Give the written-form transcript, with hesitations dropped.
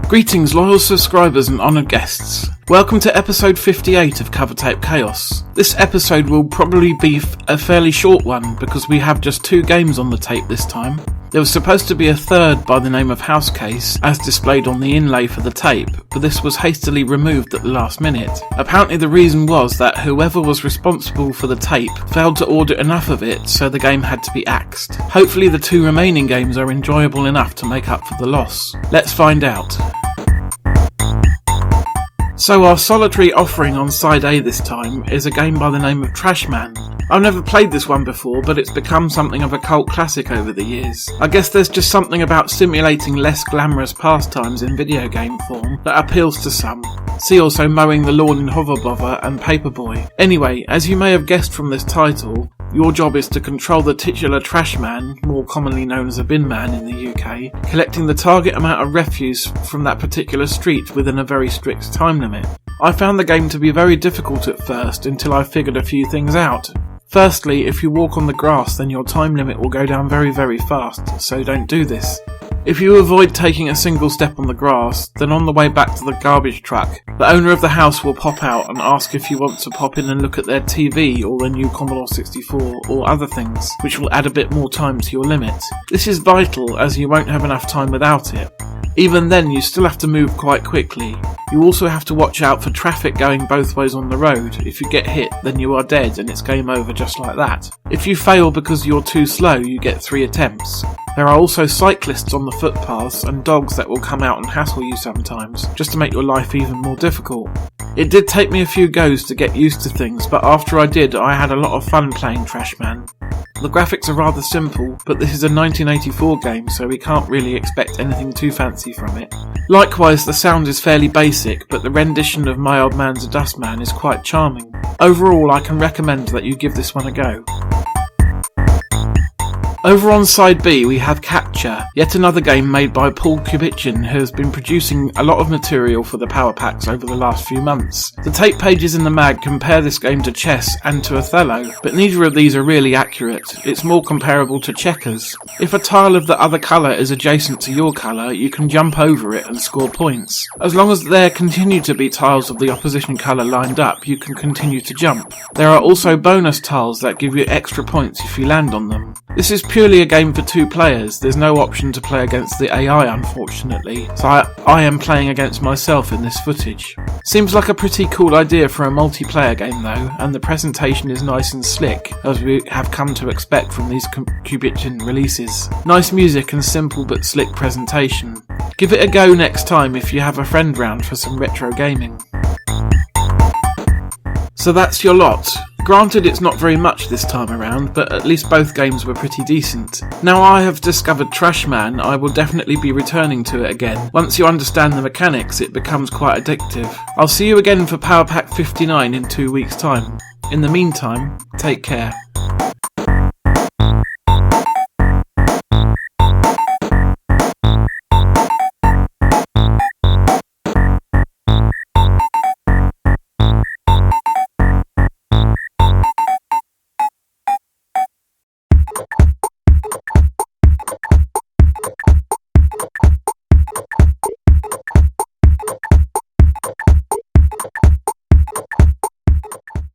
Greetings loyal subscribers and honoured guests. Welcome to episode 58 of Covertape Chaos. This episode will probably be a fairly short one because we have just 2 games on the tape this time. There was supposed to be a third by the name of House Case, as displayed on the inlay for the tape, but this was hastily removed at the last minute. Apparently the reason was that whoever was responsible for the tape failed to order enough of it, so the game had to be axed. Hopefully the 2 remaining games are enjoyable enough to make up for the loss. Let's find out. So our solitary offering on side A this time is a game by the name of Trashman. I've never played this one before, but it's become something of a cult classic over the years. I guess there's just something about simulating less glamorous pastimes in video game form that appeals to some. See also Mowing the Lawn in Hoverbother and Paperboy. Anyway, as you may have guessed from this title, your job is to control the titular Trashman, more commonly known as a bin man in the UK, collecting the target amount of refuse from that particular street within a very strict time limit. I found the game to be very difficult at first until I figured a few things out. Firstly, if you walk on the grass then your time limit will go down very fast, so don't do this. If you avoid taking a single step on the grass, then on the way back to the garbage truck, the owner of the house will pop out and ask if you want to pop in and look at their TV or their new Commodore 64 or other things, which will add a bit more time to your limit. This is vital as you won't have enough time without it. Even then, you still have to move quite quickly. You also have to watch out for traffic going both ways on the road. If you get hit, then you are dead and it's game over just like that. If you fail because you're too slow, you get 3 attempts. There are also cyclists on the footpaths and dogs that will come out and hassle you sometimes, just to make your life even more difficult. It did take me a few goes to get used to things, but after I did, I had a lot of fun playing Trashman. The graphics are rather simple, but this is a 1984 game, so we can't really expect anything too fancy from it. Likewise, the sound is fairly basic, but the rendition of My Old Man's a Dustman is quite charming. Overall, I can recommend that you give this one a go. Over on side B we have Capture, yet another game made by Paul Kubichin, who has been producing a lot of material for the Power Packs over the last few months. The tape pages in the mag compare this game to chess and to Othello, but neither of these are really accurate. It's more comparable to checkers. If a tile of the other colour is adjacent to your colour, you can jump over it and score points. As long as there continue to be tiles of the opposition colour lined up, you can continue to jump. There are also bonus tiles that give you extra points if you land on them. This is purely a game for 2 players. There's no option to play against the AI unfortunately, so I am playing against myself in this footage. Seems like a pretty cool idea for a multiplayer game though, and the presentation is nice and slick, as we have come to expect from these Kubichin releases. Nice music and simple but slick presentation. Give it a go next time if you have a friend round for some retro gaming. So that's your lot. Granted it's not very much this time around, but at least both games were pretty decent. Now I have discovered Trashman, I will definitely be returning to it again. Once you understand the mechanics, it becomes quite addictive. I'll see you again for Power Pack 59 in 2 weeks' time. In the meantime, take care.